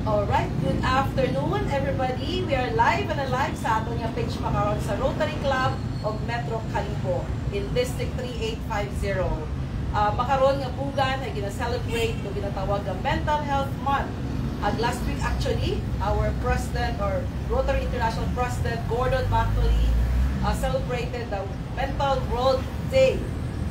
Alright, good afternoon everybody. We are live and alive sa ato nga page makaroon sa Rotary Club of Metro Calibo in District 3850. Makaroon nga bugan ay gina-celebrate o ginatawag ang Mental Health Month. Last week actually, our president or Rotary International President Gordon Mackley celebrated the Mental World Day.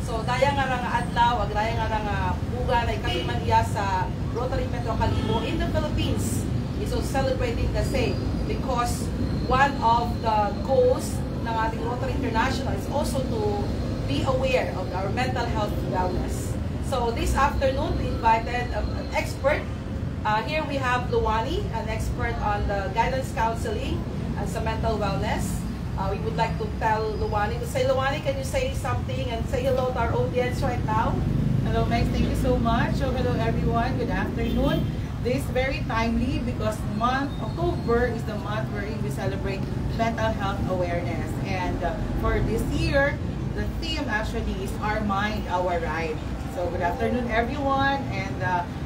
So daya nga nga adlaw, daya nga bugan ay kami man iya sa Rotary Metro Calibo in the Philippines is also celebrating the same because one of the goals ng ating Rotary International is also to be aware of our mental health wellness. So this afternoon we invited an expert. Here we have Luwani, an expert on the guidance counseling and sa mental wellness. We would like to tell Luwani to say, Luwani, can you say something and say hello to our audience right now? Hello, Max. Thank you so much. So, hello, everyone. Good afternoon. This is very timely because October is the month wherein we celebrate mental health awareness. And for this year, the theme actually is Our Mind, Our Right. So, good afternoon, everyone. And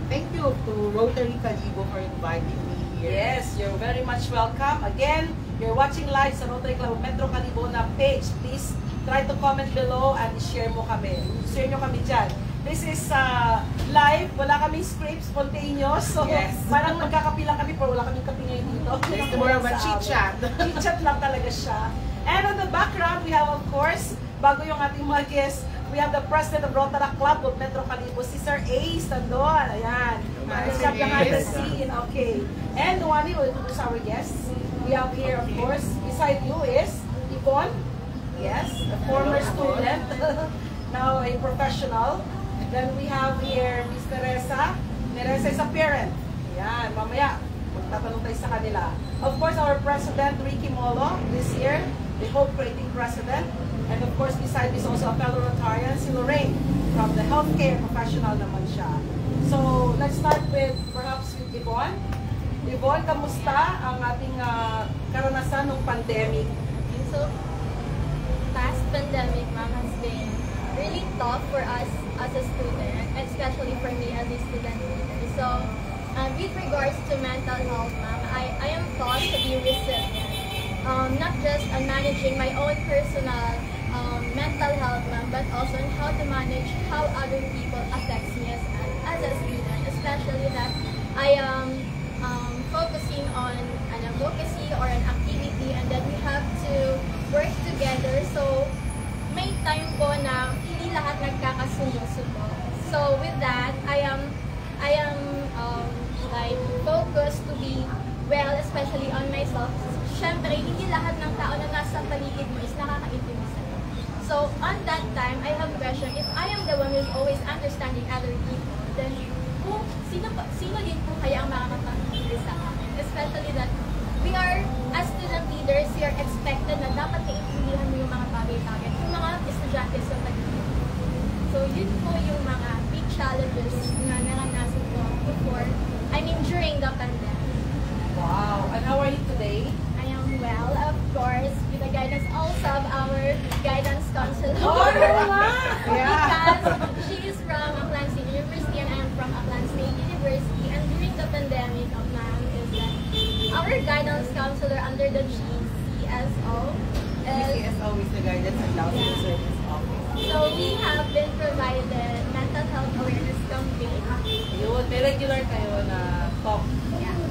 thank you to Rotary Calibo for inviting me here. Yes, you're very much welcome. Again, you're watching live sa Rotary Club Metro Calibo na page. Please try to comment below and share mo kami. Share nyo kami dyan. This is live. Wala kaming script, spontaneous. So, yes. Parang magkakapilang kami pero wala kaming kapi ngayon dito. It's more of a chit-chat. Chit-chat lang talaga siya. And on the background, we have of course, bago yung ating mga guests, we have the President of Rotary Club of Metro Calibo, si Sir Ace Tandon. Ayan. Shot behind the scene. Okay. And Luwani will introduce our guests. We have here, of course, beside you is Yvonne. Yes, a former student, now a professional. Then we have here Miss Teresa. Teresa is a parent. Yan, mamaya, magtatanong tayo sa kanila. Of course, our President, Ricky Molo, this year, the Hope Creating President. And of course, beside this also a fellow Rotarian, si Lorraine, from the healthcare professional naman siya. So, let's start with, perhaps with Yvonne. Yvonne, kamusta ang ating karanasan ng pandemic? So, past pandemic, ma'am, has been really tough for us as a student, and especially for me as a student leader. So, with regards to mental health, ma'am, I am taught to be resilient. Not just on managing my own personal mental health, ma'am, but also on how to manage how other people affects me as a student, especially that I am focusing on an advocacy or an activity, and then we have to work together. So, may time po na hindi lahat nagkakasundo-sundo. So, with that, I am like focused to be well, especially on myself. Siyempre, hindi lahat ng tao na nasa paligid mo is nakakaintindi sa'yo. So, on that time, I have question, if I am the one who is always understanding other people, then kung sino din po kaya ang makakapag-leader sa akin? Especially that we are, as student leaders, we are expected na dapat naiintindihan mo yung mga bagay-bagay, yung mga estudyante sa paligid. So, yun po yung mga big challenges na naranasan ko during the pandemic. Wow! And how are you today? I am well, of course, with the guidance also of our guidance counselor. Oh, Because she is from Aklan State University and I am from Aklan State University. And during the pandemic, ma'am, is that our guidance counselor under the GCSO is the Guidance and Counseling Service Office. So we have been provided mental health awareness campaign. Yun, may regular kayo na talk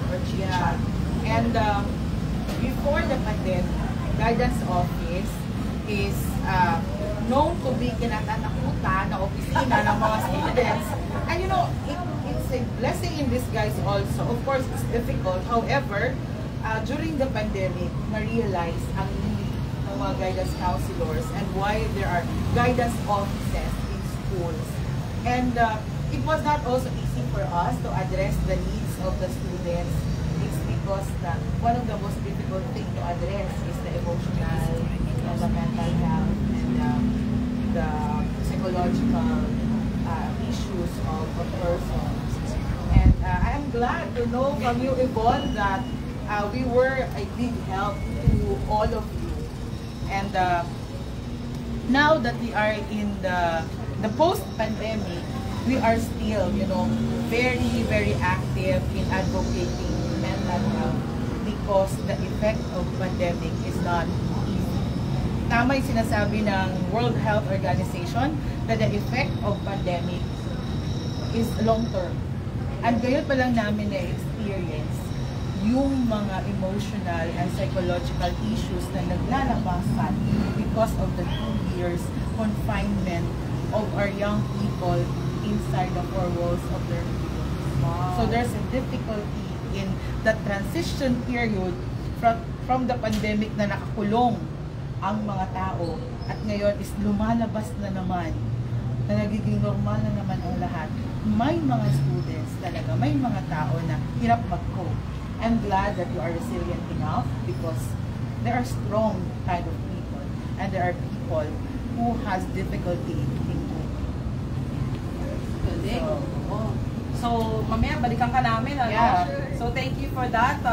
or chat. And before the pandemic, Guidance Office is known to be kinatatakutan na opisina ng mga students. And you know, it's a blessing in disguise also. Of course, it's difficult. However, during the pandemic, na-realize ang need ng mga guidance counselors and why there are guidance offices in schools. And it was not also easy for us to address the needs of the students. It's because one of the most difficult things to address is the emotional and the mental health and the psychological issues of a person. And I am glad to know from you, Yvonne, that we were a big help to all of you. And now that we are in the post-pandemic, we are still, you know, very, very active in advocating mental health because the effect of pandemic is not easy. Tama yung sinasabi ng World Health Organization that the effect of pandemic is long-term. And gayon pa lang namin na-experience yung mga emotional and psychological issues na naglalabasan because of the 2 years confinement of our young people inside the four walls of their homes. Wow. So there's a difficulty in the transition period from the pandemic na nakakulong ang mga tao at ngayon is lumalabas na naman na nagiging normal na naman ang lahat. May mga students talaga, may mga tao na hirap mag-cope. I'm glad that you are resilient enough because there are strong kind of people and there are people who has difficulty in coping. Galing. So, mamaya balikan ka namin, ano? Yeah. So, thank you for that,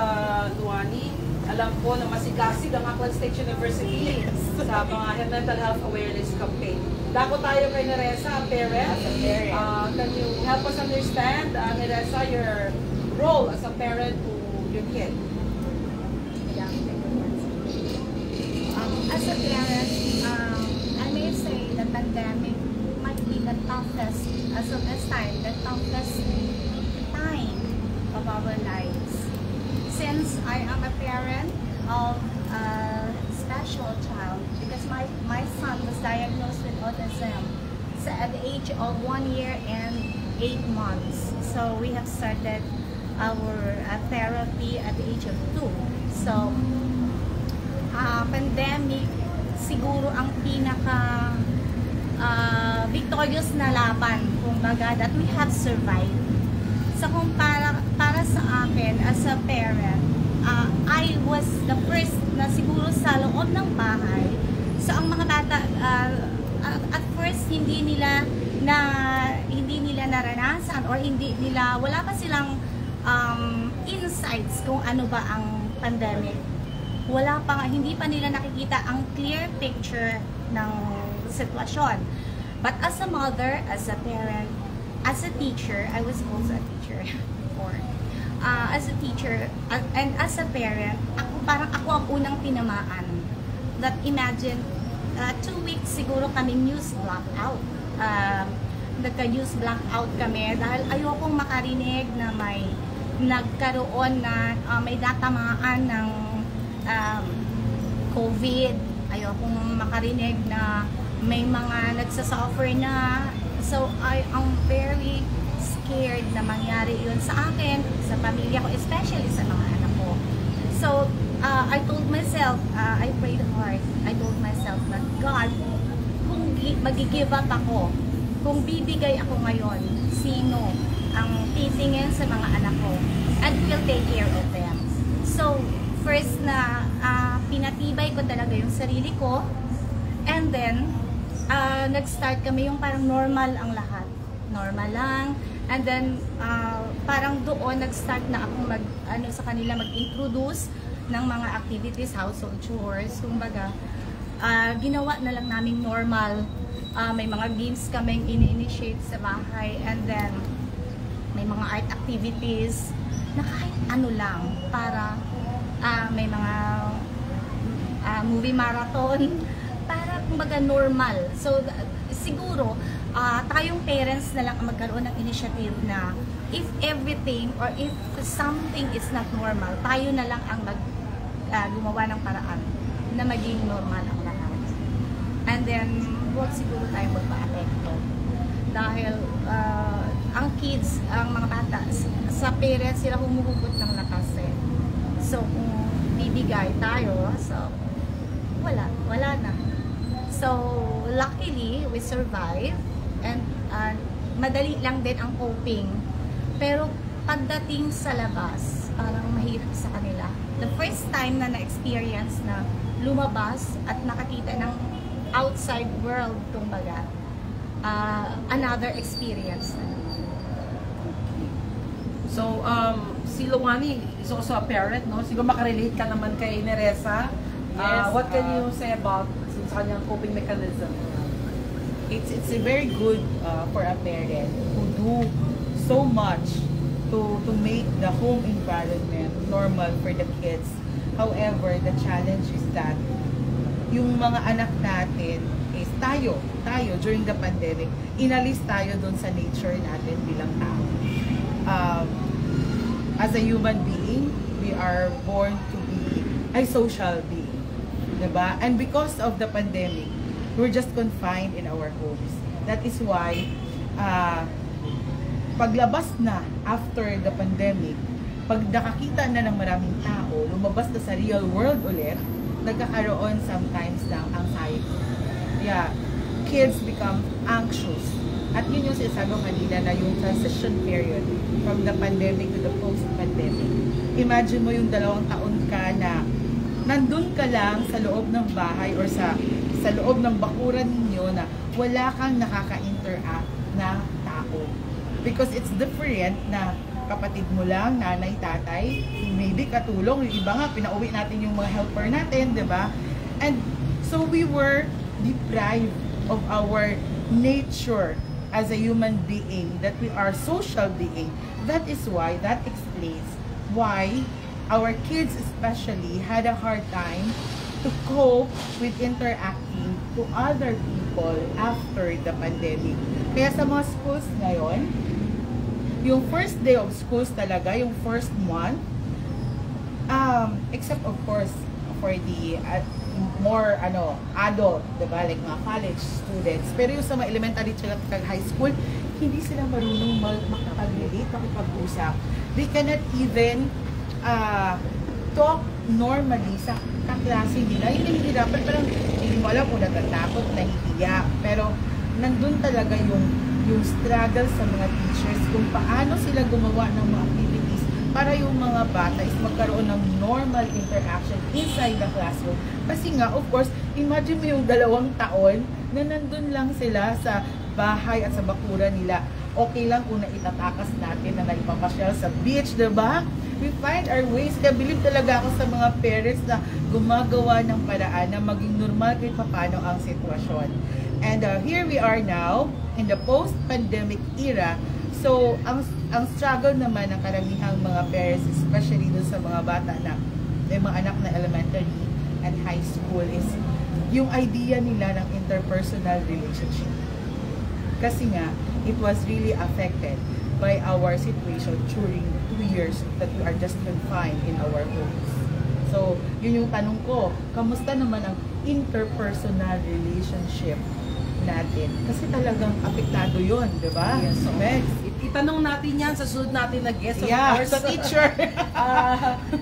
Luani. Alam ko na masigasig ang Aklan State University sa mga mental health awareness campaign. Dako tayo kay Neresa, parent. As a parent. Can you help us understand, Neresa, your role as a parent to your kid? As a parent, I may say the pandemic might be the toughest, as of this time, the toughest time of our lives. Since I am a parent of a special child, because my son was diagnosed with autism at the age of 1 year and 8 months. So we have started our therapy at the age of 2. So, pandemic siguro ang pinaka victorious na laban, kumbaga, that we have survived. So kung para sa akin as a parent, I was the first na siguro sa loob ng bahay. So ang mga bata at first hindi nila naranasan or wala pa silang insights kung ano ba ang pandemic. Hindi pa nila nakikita ang clear picture ng sitwasyon. But as a mother, as a parent, as a teacher, I was also a teacher before. As a teacher and as a parent, ako ang unang tinamaan. That imagine, 2 weeks siguro kami news blackout. Nagka-news blackout kami dahil ayokong makarinig na may nagkaroon na may datamaan ng COVID. Ayokong makarinig na may mga nagsasuffer na. So, I am very scared na mangyari yun sa akin, sa pamilya ko, especially sa mga anak ko. So, I told myself, I prayed hard. I told myself that God, kung mag-give up ako, kung bibigay ako ngayon, sino ang titingin sa mga anak ko and will take care of them. So, first na pinatibay ko talaga yung sarili ko, and then nag-start kami yung parang normal ang lahat. Normal lang. And then parang doon nag-start na akong sa kanila mag-introduce ng mga activities, household chores, kumbaga ginawa na lang naming normal. May mga games kaming ini-initiate sa bahay, and then may mga art activities na kahit ano lang para may mga movie marathon para kumbaga normal. So siguro tayong parents na lang ang magkaroon ng initiative na if everything or if something is not normal, tayo na lang ang gumawa ng paraan na maging normal ang lahat. And then huwag siguro tayo magpa-apekto dahil ang kids, ang mga bata, sa parents sila humuhugot ng lakas eh. So kung bibigay tayo, so wala na. So luckily we survive, and madali lang din ang coping. Pero pagdating sa labas, parang mahirap sa kanila. The first time na na-experience na lumabas at nakakita ng outside world, kumbaga, another experience na. So, si Luani is also a parent, no? Siguro makarelate ka naman kay Neresa. Yes, What can you say about sa kanyang coping mechanism? it's very good for a parent who do so much to make the home environment normal for the kids. However, the challenge is that yung mga anak natin is tayo during the pandemic, inalis tayo dun sa nature natin bilang tao. As a human being, we are born to be a social being, diba? And because of the pandemic, we're just confined in our homes. That is why paglabas na after the pandemic, pag nakakita na ng maraming tao, lumabas na sa real world ulit, nagkakaroon sometimes ng anxiety. Yeah, kids become anxious. At yun yung sinasabi ko kanina na yung transition period from the pandemic to the post-pandemic. Imagine mo yung 2 taon ka na nandun ka lang sa loob ng bahay or sa loob ng bakuran ninyo na wala kang nakaka-interact na tao. Because it's different na kapatid mo lang, nanay, tatay, maybe katulong, yung iba nga, pinauwi natin yung mga helper natin, di ba? And so we were deprived of our nature as a human being, that we are social being. That is why, that explains why our kids especially had a hard time to cope with interacting to other people after the pandemic. Kaya sa mga schools ngayon, yung first day of schools talaga, yung first month, except of course for the more adult, diba? Like mga college students. Pero yung sa mga elementary at high school, hindi sila marunong makapag-relate, makipag-usap. They cannot even talk normally sa kaklase nila. Yung nahihirapan, parang hindi mo alam kung natatakot, nahihiya. Pero nandun talaga yung struggle sa mga teachers kung paano sila gumawa ng mga activities para yung mga bata is magkaroon ng normal interaction inside the classroom. Kasi nga, of course, imagine mo yung 2 taon na nandun lang sila sa bahay at sa bakuran nila. Okay lang kung naitatakas natin na naipapasyal sa beach, diba? We find our ways. Kaya believe talaga ako sa mga parents na gumagawa ng paraan na maging normal kahit paano ang sitwasyon. And here we are now in the post-pandemic era. So, ang struggle naman ng karamihang mga parents, especially dun sa mga bata na may mga anak na elementary and high school, is yung idea nila ng interpersonal relationship. Kasi nga, it was really affected by our situation during 2 years that we are just confined in our homes. So, yun yung tanong ko, kamusta naman ang interpersonal relationship natin? Kasi talagang apektado yun, di ba? Yes. So, Megs, Itanong natin yan sa sunod natin na guest, of yeah, course. sa teacher.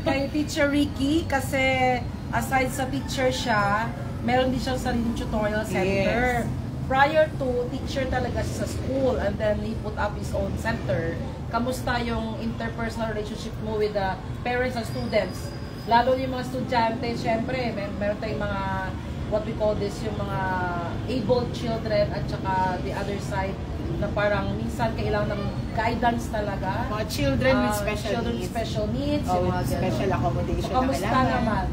Kay Teacher Ricky, kasi aside sa teacher siya, meron din siyang sariling tutorial center. Yes. Prior to, teacher talaga siya sa school, and then he put up his own center. Kamusta yung interpersonal relationship mo with the parents and students? Lalo yung mga estudyante, syempre, meron tayong mga, what we call this, yung mga able children, at saka the other side, na parang minsan kailangan ng guidance talaga. Mga children with special children needs. with special needs. Oh, yung with mga special ganun. accommodation So, na kamusta kailangan. naman?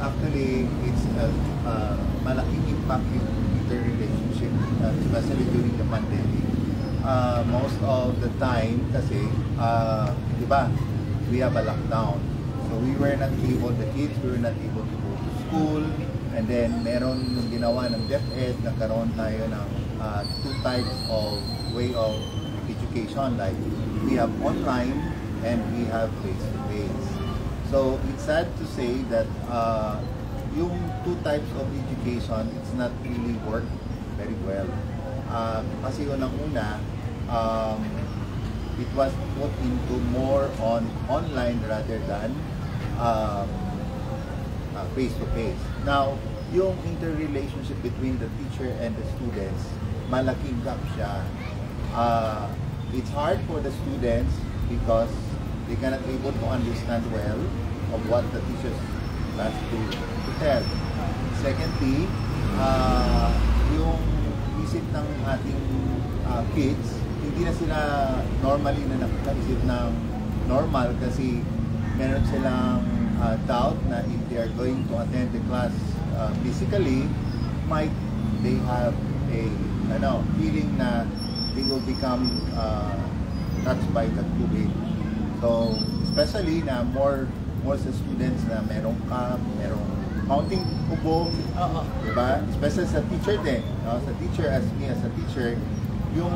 Actually, it's malaking impact yung interrelationship, especially during the pandemic. Most of the time, kasi, di ba, we have a lockdown. So we were not able, the kids were not able to go to school. And then, meron yung ginawa ng DepEd, nagkaroon tayo ng 2 types of way of education. Like, we have online and we have face-to-face. So, it's sad to say that yung 2 types of education, it's not really work very well. Kasi unang-una, it was put into more on online rather than face-to-face. Now, yung interrelationship between the teacher and the students, malaking gap siya. It's hard for the students because they cannot able to understand well of what the teachers has to tell. Secondly, yung isip ng ating kids, hindi na sila normally na nakakaisip ng normal kasi meron silang doubt na if they are going to attend the class physically, might they have a feeling na they will become touched by the COVID. So, especially na more sa students na merong counting kubo, diba? Especially sa teacher din, no? Sa teacher, as me as a teacher, yung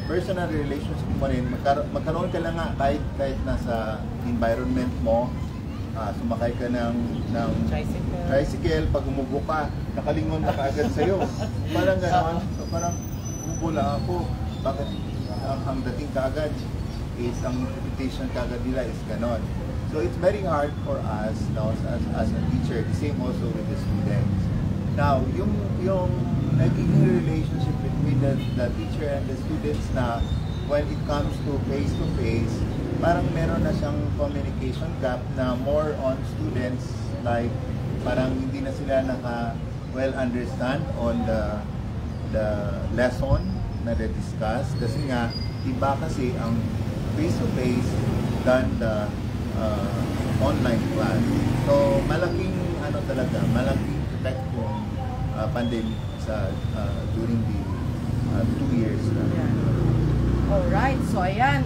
personal relationship mo rin, magkaroon ka lang nga kahit nasa environment mo, sumakay ka ng tricycle, pag umubo ka, nakalingon na kaagad sa'yo. Parang gano'n. So parang umubo lang ako. Bakit ang dating kaagad is, ang interpretation kaagad nila is gano'n. So it's very hard for us, no, as a teacher. The same also with the students. Now, yung nagiging relationship between the teacher and the students na when it comes to face-to-face, parang meron na siyang communication gap na more on students, like parang hindi na sila well understand on the lesson na discuss kasi nga iba kasi ang face-to-face than the online class. So malaking malaking effect yung pandemic during the 2 years. Alright, so ayan.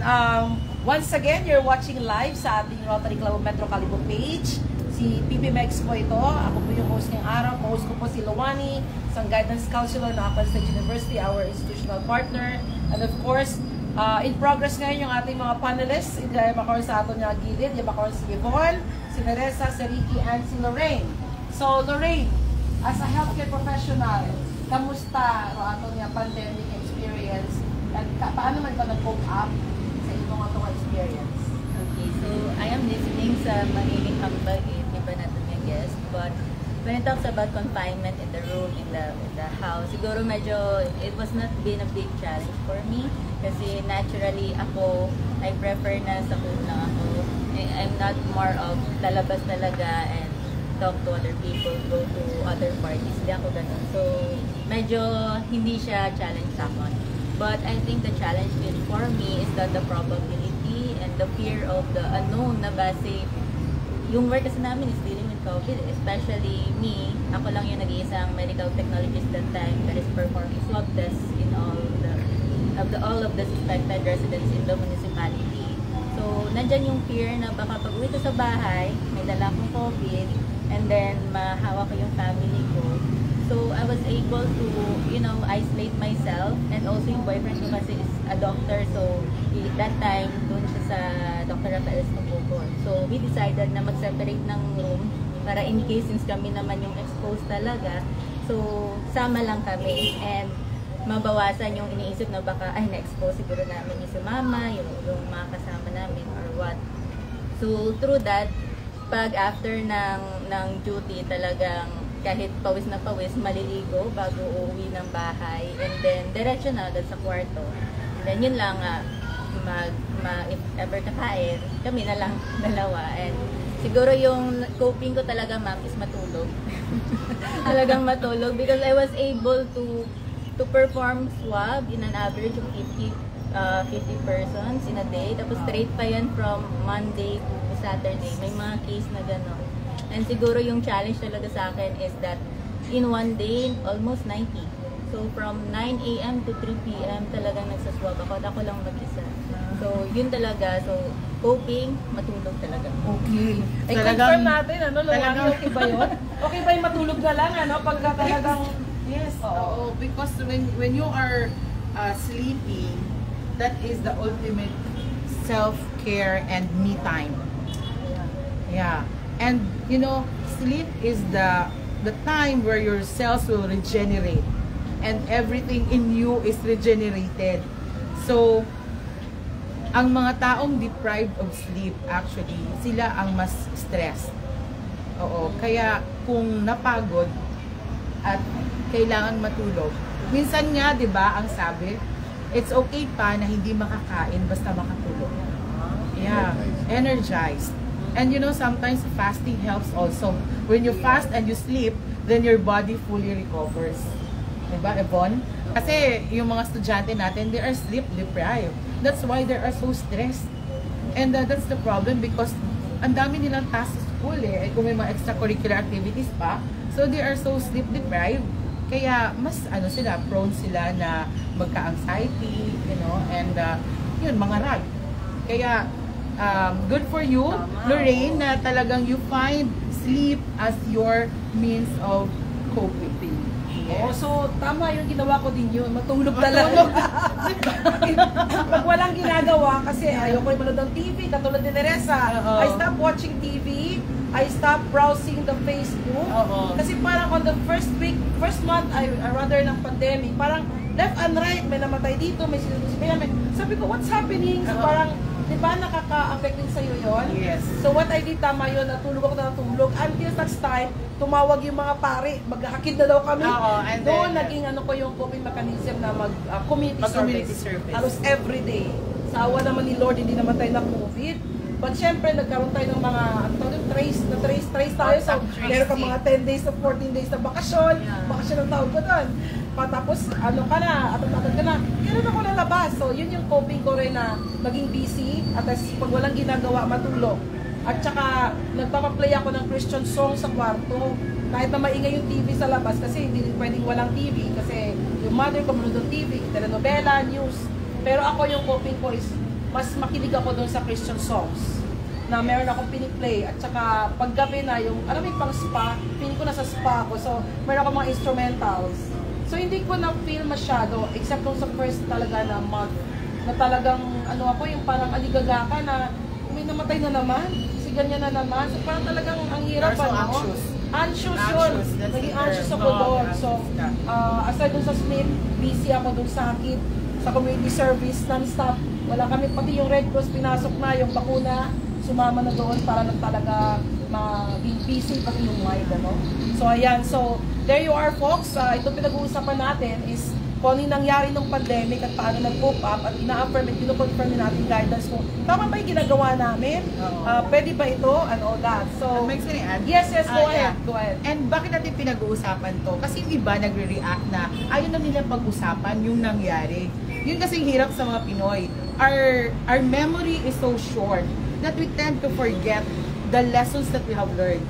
Once again, you're watching live sa ating Rotary Club of Metro Calibo page. Si Pipi Mex po ito. Ako po yung host ngayong araw. Host ko po si Luwani, isang guidance counselor ng Aklan State University, our institutional partner. And of course, in progress ngayon yung ating mga panelists. Yung makaroon sa ato niya gilid. Yung makaroon si Yvonne, si Neresa, si Ricky, and si Lorraine. So, Lorraine, as a healthcare professional, kamusta ang ato niya pandemic experience? At paano man ka nag-cope up sa inyong atong experience? Okay, so I am listening sa mahiling hambag, iba natin yung guest, but when it talks about confinement in the room, in the house, siguro medyo, it was not been a big challenge for me, kasi naturally ako, I prefer na sa home lang ako. I'm not more of lalabas talaga and talk to other people, go to other parties, hindi ako ganun. So, medyo hindi siya challenge sa akin. But I think the challenge for me is that the probability and the fear of the unknown na base yung work kasi namin is dealing with COVID, especially me. Ako lang yung nag-iisang medical technologist that time that is performing swab tests in all of the suspected residents in the municipality. So, nandyan yung fear na baka pag uwi ko sa bahay, may dala akong COVID, and then mahawa ko yung family ko. So, I was able to, isolate myself. And also, yung boyfriend ko kasi is a doctor. So, that time, doon siya sa Dr. Rafael's Tungkukon. So, we decided na mag-separate ng room para in case, since kami naman yung exposed talaga. So, sama lang kami. And mabawasan yung iniisip na baka, na-expose siguro namin yung si mama, yung mga kasama namin or what. So, through that, pag after ng duty, talagang kahit pawis na pawis, maliligo bago uuwi ng bahay. And then, diretso na agad sa kwarto. And then, yun lang, if ever kakain, kami na lang dalawa. And siguro yung coping ko talaga, ma'am, is matulog. Talagang matulog because I was able to perform swab in an average of 50 persons in a day. Tapos straight pa yan from Monday to Saturday. May mga case na gano'n. And siguro yung challenge talaga sa akin is that in one day, almost 90. So from 9 a.m. to 3 p.m. talagang nagsaswab ako. At ako lang mag-isa. So yun talaga. So coping, matulog talaga. Okay. Ay, confirm natin, Luwani, okay ba yun? Okay ba yung matulog na lang, pagka talagang... Yes, because when you are sleeping, that is the ultimate self-care and me time. Yeah. And sleep is the time where your cells will regenerate and everything in you is regenerated. So, ang mga taong deprived of sleep, actually, sila ang mas stressed. Oo. Kaya, kung napagod at kailangan matulog, minsan nga, di ba, ang sabi, it's okay pa na hindi makakain basta makatulog. Yeah. Energized. And sometimes fasting helps also. When you fast and you sleep, then your body fully recovers. Diba, Yvonne? Kasi yung mga estudyante natin, they are sleep deprived. That's why they are so stressed. And that's the problem because ang dami nilang tasks sa school kung may mga extracurricular activities pa. So they are so sleep deprived. Kaya mas sila, prone sila na magka-anxiety, and yun, mangarag. Kaya good for you, Tama, Lorraine, na talagang you find sleep as your means of coping. Oh, so tama yung ginawa ko din yun. Matulog talaga. Pag walang ginagawa, kasi ayoko yung manood ng TV, katulad ni Teresa. I stopped watching TV. I stopped browsing the Facebook. Kasi parang on the first month, rather ng pandemic, parang left and right, may namatay dito, may sinusipin. Sabi ko, what's happening? So parang, di ba nakaka-affect din sa'yo yun? Yes. So what I did, tama yun, natulog ako na natulog. Until such time, tumawag yung mga pare, maghahakid na daw kami. And doon then, naging ko yung coping mechanism na mag-community service. Halos everyday. Sa awa naman ni Lord, hindi naman tayo na-COVID. But syempre, nagkaroon tayo ng mga trace tayo. So, meron ka mga 10 days to 14 days na bakasyon. Bakasyon ang tawag ko doon. Tapos, atag ka na. Kailan ako lalabas? So, yun yung coping ko rin na maging busy. At pag walang ginagawa, matulog. At saka, nagpapaplay ako ng Christian song sa kwarto. Kahit na maingay yung TV sa labas, kasi hindi rin pwedeng walang TV. Kasi yung mother ko manood ng TV, telenovela, news. Pero ako yung coping ko is, mas makinig ako doon sa Christian songs na meron akong piniplay. At saka paggabi na yung, alam mo yung pang spa, pinig ko na sa spa ako. So, meron akong mga instrumentals. So, hindi ko na-feel masyado, except nung sa first talaga na month, na talagang, ako, yung parang aligaga ka na, may namatay na naman, si ganyan na naman. So, parang talagang ang hirap. So anxious. Anxious yun. Naging anxious ako doon. So, aside dun sa sleep, busy ako dun sa hakid, sa community service, non-stop. Wala kami, pati yung Red Cross, pinasok na yung bakuna, sumama na doon para lang talaga maging busy pati yung mind, So, ayan. So, there you are, folks. Ito pinag-uusapan natin is kung ano yung nangyari ng pandemic at paano nag-cope up at ina-affirm at kino-confirm natin guidance kung tama ba yung ginagawa namin? Pwede ba ito? And all that. So, may sinian? Yes, go ahead. Go ahead. And bakit natin pinag-uusapan to? Kasi yung iba nagre-react na ayaw na nila pag-usapan yung nangyari. Yun kasing hirap sa mga Pinoy. Our memory is so short that we tend to forget the lessons that we have learned.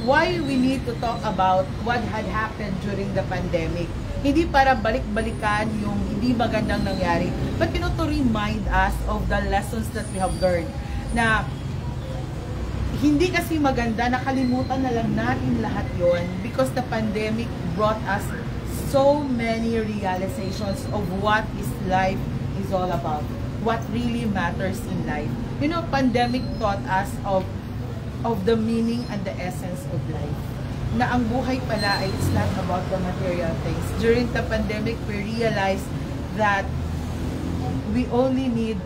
Why we need to talk about what had happened during the pandemic. Hindi para balik-balikan yung hindi magandang nangyari, but to remind us of the lessons that we have learned. Na hindi kasi maganda, nakalimutan na lang natin lahat yon because the pandemic brought us so many realizations of what is life is all about, what really matters in life. Pandemic taught us of the meaning and the essence of life. Na ang buhay pala ay it's not about the material things. During the pandemic, we realized that we only need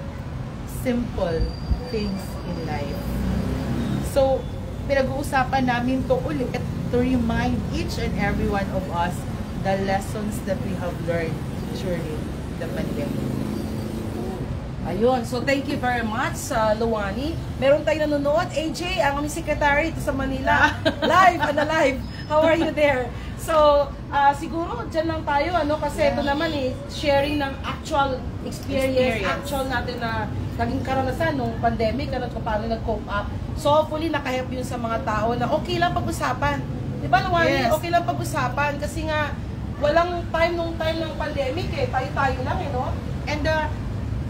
simple things in life. So, pinag-uusapan namin to ulit to remind each and every one of us the lessons that we have learned during the pandemic. Ayun. So, thank you very much, Luwani. Meron tayo nanonood. AJ, ang aming secretary ito sa Manila. Live and alive. How are you there? So, siguro, dyan lang tayo, kasi ito naman sharing ng actual experience. Actual natin na naging karanasan nung pandemic, kung paano nag-cope up. So, hopefully, nakahelp yun sa mga tao na okay lang pag-usapan. Di ba, Luwani? Yes. Okay lang pag-usapan kasi nga, walang time nung time ng pandemic tayo-tayo lang, And,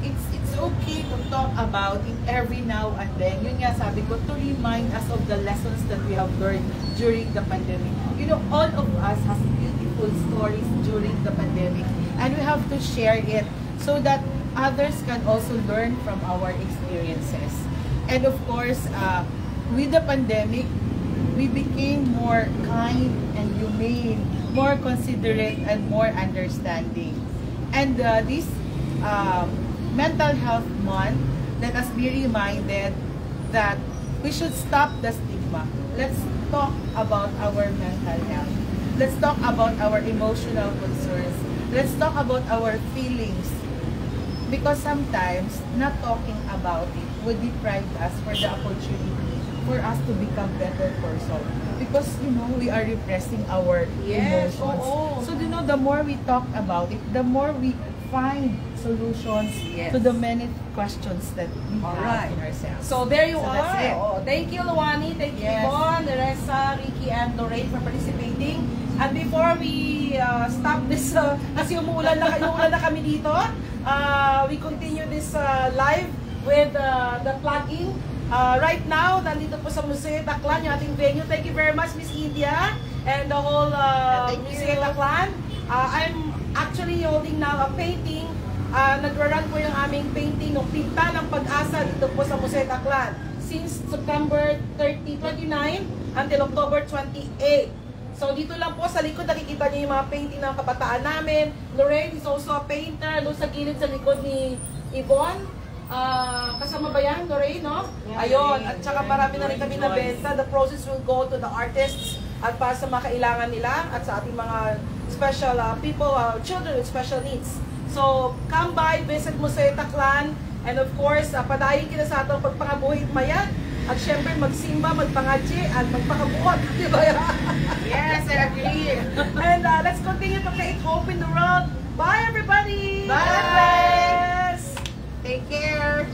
it's okay to talk about it every now and then. Yun nga sabi ko, to remind us of the lessons that we have learned during the pandemic. All of us has beautiful stories during the pandemic, and we have to share it so that others can also learn from our experiences. And of course, with the pandemic, we became more kind and humane, more considerate, and more understanding. And this Mental Health Month, let us be reminded that we should stop the stigma. Let's talk about our mental health. Let's talk about our emotional concerns. Let's talk about our feelings. Because sometimes, not talking about it would deprive us for the opportunity for us to become better person. Because, we are repressing our emotions. So, the more we talk about it, the more we find solutions to the many questions that we have in ourselves. So there you are. That's it. Thank you, Luwani. Thank you, Yvonne, Teresa, Ricky, and Lorraine for participating. And before we stop this, kasi umuulan na kami dito, we continue this live with the plugging. Right now, nandito po sa Museo Taclan, yung ating venue. Thank you very much, Miss India, and the whole Museo Taclan. I'm actually holding now a painting. Nagra-run po yung aming painting ng Pinta ng Pag-asa dito po sa Museo Taclan since September 29 until October 28. So dito lang po sa likod nakikita niyo yung mga painting ng kabataan namin. Lorraine is also a painter. Doon sa gilid sa likod ni Yvonne. Kasama ba yan, Lorraine, no? Yeah, Ayun. Lorraine. At saka marami na rin kami na benta. The process will go to the artists at para sa mga kailangan nila at sa ating mga special people, children with special needs. So, come by, visit Museo Taclan, and of course, padayin kita sa atong pagpangabuhi maya. At syempre, magsimba, magpangadji, at magpakabuhat. Di ba yan? Yes, I agree. And let's continue to create hope in the world. Bye, everybody! Bye! God bless! Take care.